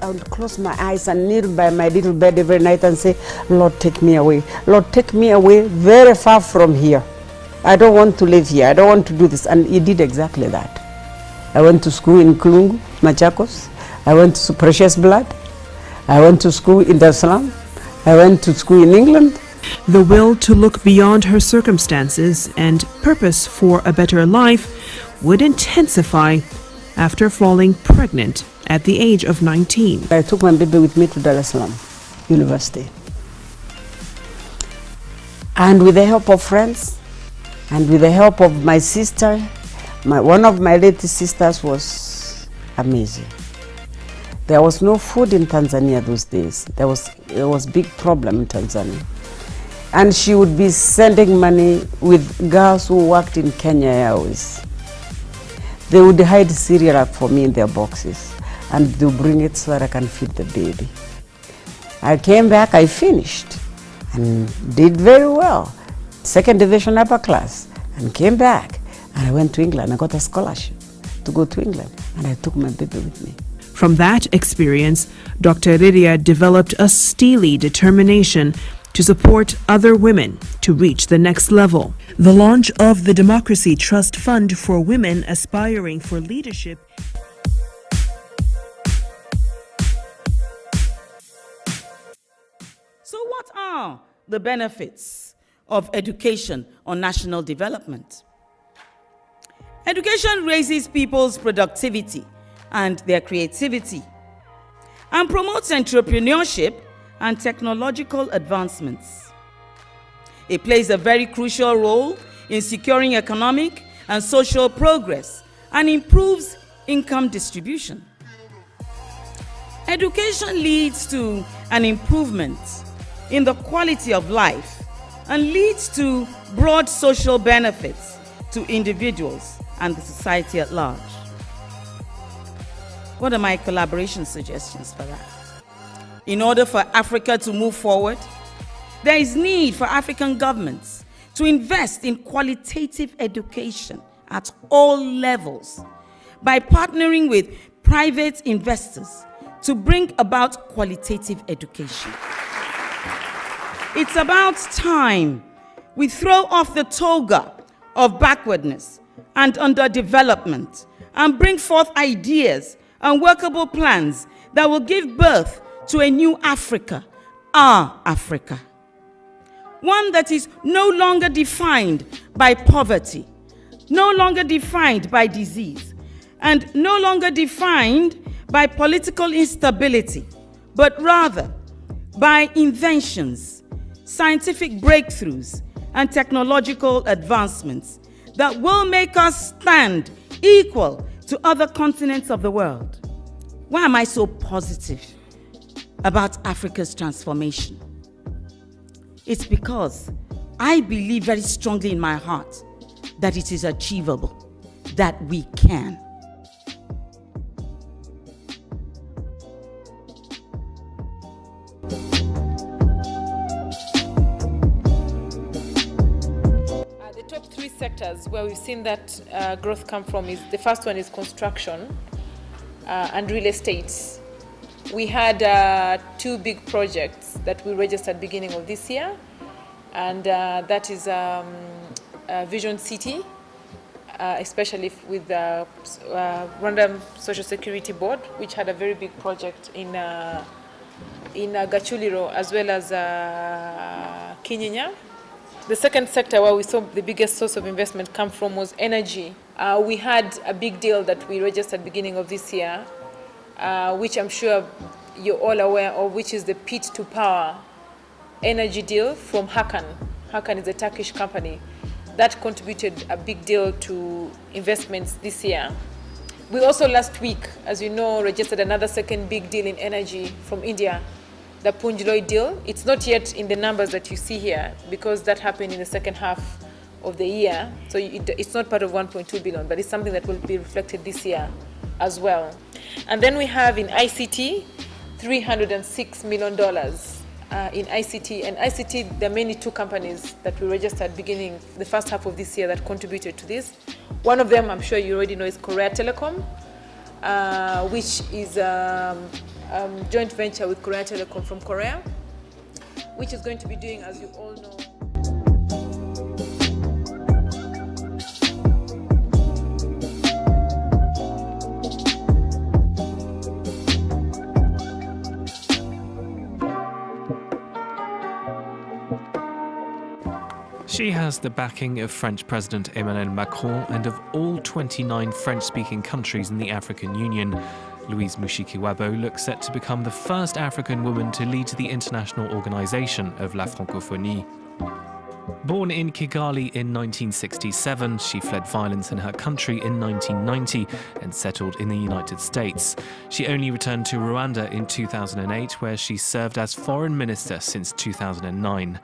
I would close my eyes and kneel by my little bed every night and say, Lord, take me away. Lord, take me away very far from here. I don't want to live here. I don't want to do this. And he did exactly that. I went to school in Kulungu, Machakos. I went to Precious Blood. I went to school in Dar es Salaam. I went to school in England. The will to look beyond her circumstances and purpose for a better life would intensify after falling pregnant at the age of 19. I took my baby with me to Dar es Salaam University. And with the help of friends, and with the help of my sister, one of my latest sisters was amazing. There was no food in Tanzania those days. There was big problem in Tanzania. And she would be sending money with girls who worked in Kenya Airways. They would hide cereal for me in their boxes and they'll bring it so that I can feed the baby. I came back, I finished and did very well. Second division upper class, and came back and I went to England. I got a scholarship to go to England and I took my baby with me. From that experience, Dr. Riria developed a steely determination to support other women to reach the next level. The launch of the Democracy Trust Fund for women aspiring for leadership. So what are the benefits of education on national development? Education raises people's productivity and their creativity and promotes entrepreneurship and technological advancements. It plays a very crucial role in securing economic and social progress and improves income distribution. Education leads to an improvement in the quality of life and leads to broad social benefits to individuals and the society at large. What are my collaboration suggestions for that? In order for Africa to move forward, there is need for African governments to invest in qualitative education at all levels by partnering with private investors to bring about qualitative education. It's about time we throw off the toga of backwardness and underdevelopment and bring forth ideas and workable plans that will give birth to a new Africa, our Africa. One that is no longer defined by poverty, no longer defined by disease, and no longer defined by political instability, but rather by inventions, scientific breakthroughs, and technological advancements that will make us stand equal to other continents of the world. Why am I so positive about Africa's transformation? It's because I believe very strongly in my heart that it is achievable, that we can. The top three sectors where we've seen that growth come from is, the first one is construction and real estate. We had two big projects that we registered beginning of this year, and that is Vision City, especially with the Rwanda Social Security Board, which had a very big project in Gachuliro as well as Kinyinya. The second sector where we saw the biggest source of investment come from was energy. We had a big deal that we registered beginning of this year, which I'm sure you're all aware of, which is the Pit to Power energy deal from Hakan. Hakan is a Turkish company that contributed a big deal to investments this year. We also last week, as you know, registered another second big deal in energy from India, the Punjloy deal. It's not yet in the numbers that you see here because that happened in the second half of the year. So it's not part of 1.2 billion, but it's something that will be reflected this year as well. And then we have in ICT, $306 million in ICT. And ICT, there are mainly two companies that we registered beginning the first half of this year that contributed to this. One of them, I'm sure you already know, is Korea Telecom, which is joint venture with Korea Telecom from Korea, which is going to be doing, as you all know, She has the backing of French President Emmanuel Macron and of all 29 French-speaking countries in the African Union. Louise Mushikiwabo looks set to become the first African woman to lead the international organisation of La Francophonie. Born in Kigali in 1967, she fled violence in her country in 1990 and settled in the United States. She only returned to Rwanda in 2008, where she served as foreign minister since 2009.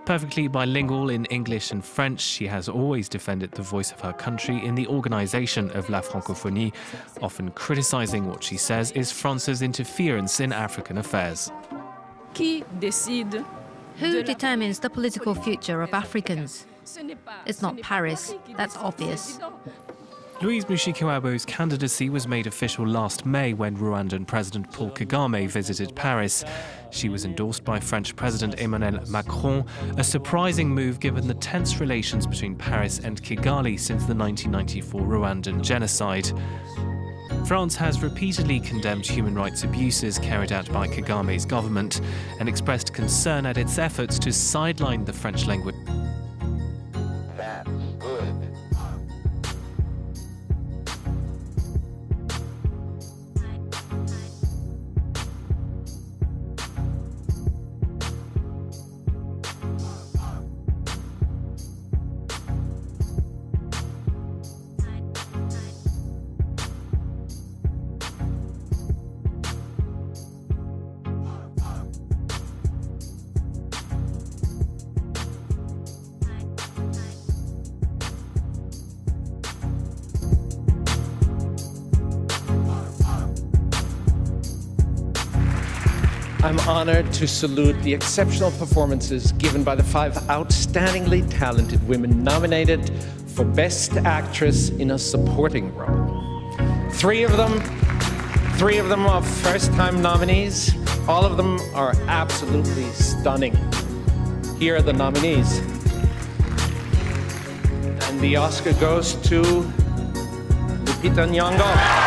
Perfectly bilingual in English and French, she has always defended the voice of her country in the organisation of La Francophonie, often criticising what she says is France's interference in African affairs. Who determines the political future of Africans? It's not Paris, that's obvious. Louise Mushikiwabo's candidacy was made official last May when Rwandan President Paul Kagame visited Paris. She was endorsed by French President Emmanuel Macron, a surprising move given the tense relations between Paris and Kigali since the 1994 Rwandan genocide. France has repeatedly condemned human rights abuses carried out by Kagame's government and expressed concern at its efforts to sideline the French language. That's good. I'm honored to salute the exceptional performances given by the 5 outstandingly talented women nominated for Best Actress in a Supporting Role. Three of them are first-time nominees. All of them are absolutely stunning. Here are the nominees. And the Oscar goes to Lupita Nyong'o.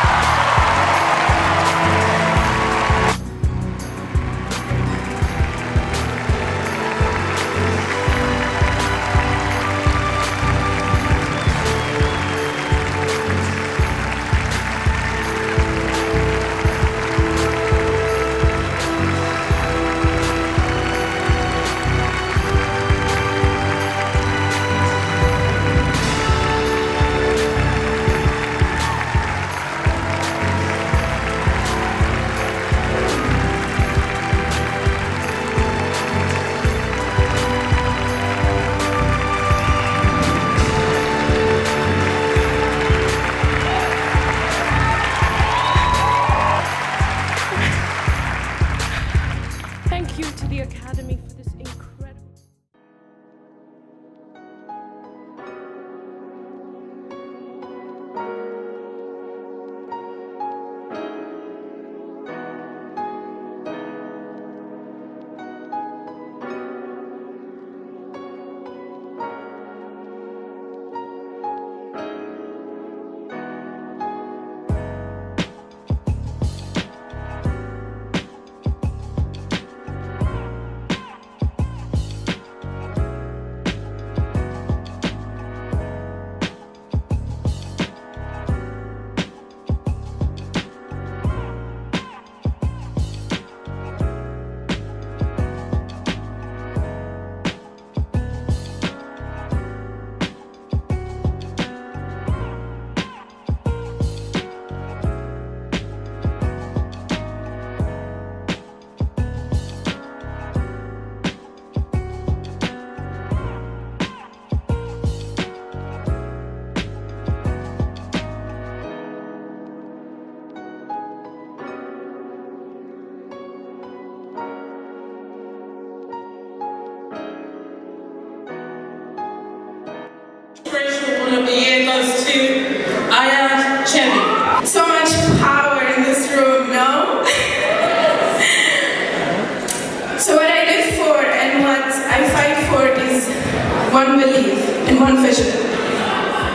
one vision.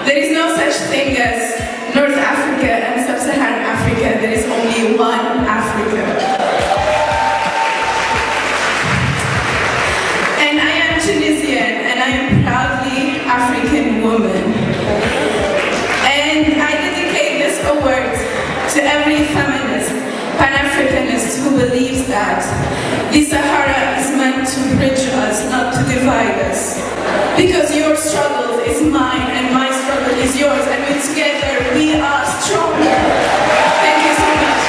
There is no such thing as North Africa and Sub-Saharan Africa. There is only one Africa. And I am Tunisian, and I am proudly African woman. And I dedicate this award to every feminist, Pan-Africanist who believes that the Sahara is meant to bridge us, not to divide us. Because your struggle is mine and my struggle is yours, and together we are stronger. Thank you so much.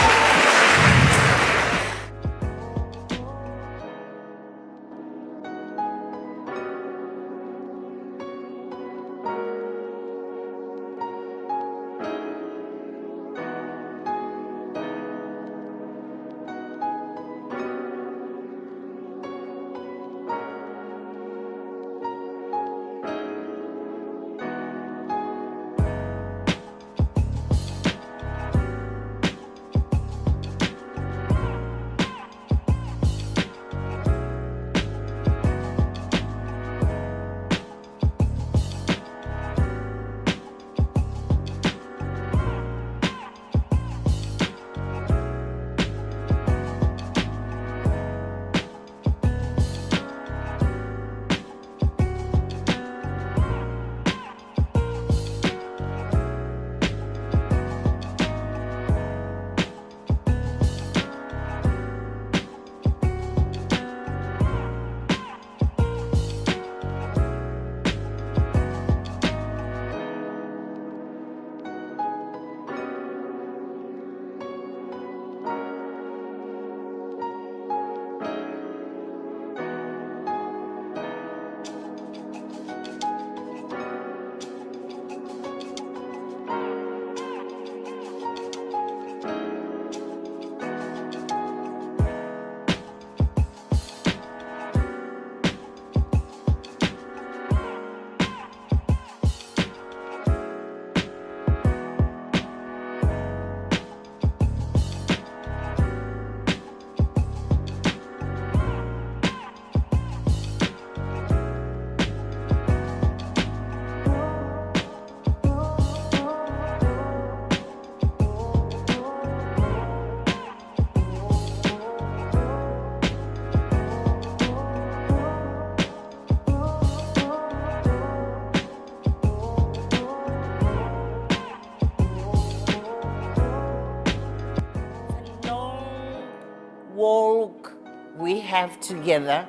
walk we have together.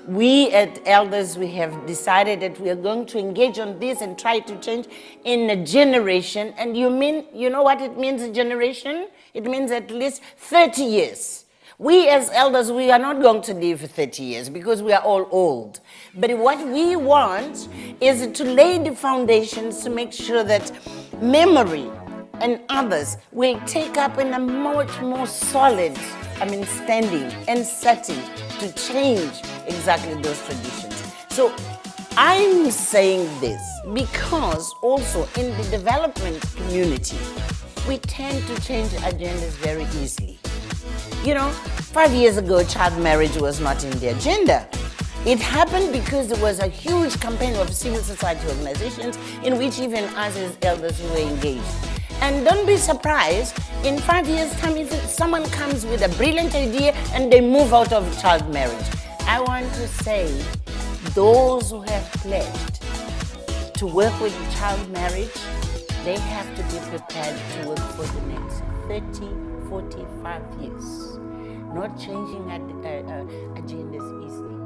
We at Elders, we have decided that we are going to engage on this and try to change in a generation. And you know what it means, a generation? It means at least 30 years. We as elders, we are not going to live for 30 years because we are all old. But what we want is to lay the foundations to make sure that memory and others will take up in a much more solid, standing and setting to change exactly those traditions. So I'm saying this because also in the development community, we tend to change agendas very easily. 5 years ago, child marriage was not in the agenda. It happened because there was a huge campaign of civil society organizations in which even us as elders were engaged. And don't be surprised, in 5 years' time, if someone comes with a brilliant idea and they move out of child marriage. I want to say, those who have pledged to work with child marriage, they have to be prepared to work for the next 30, 45 years. Not changing agendas easily.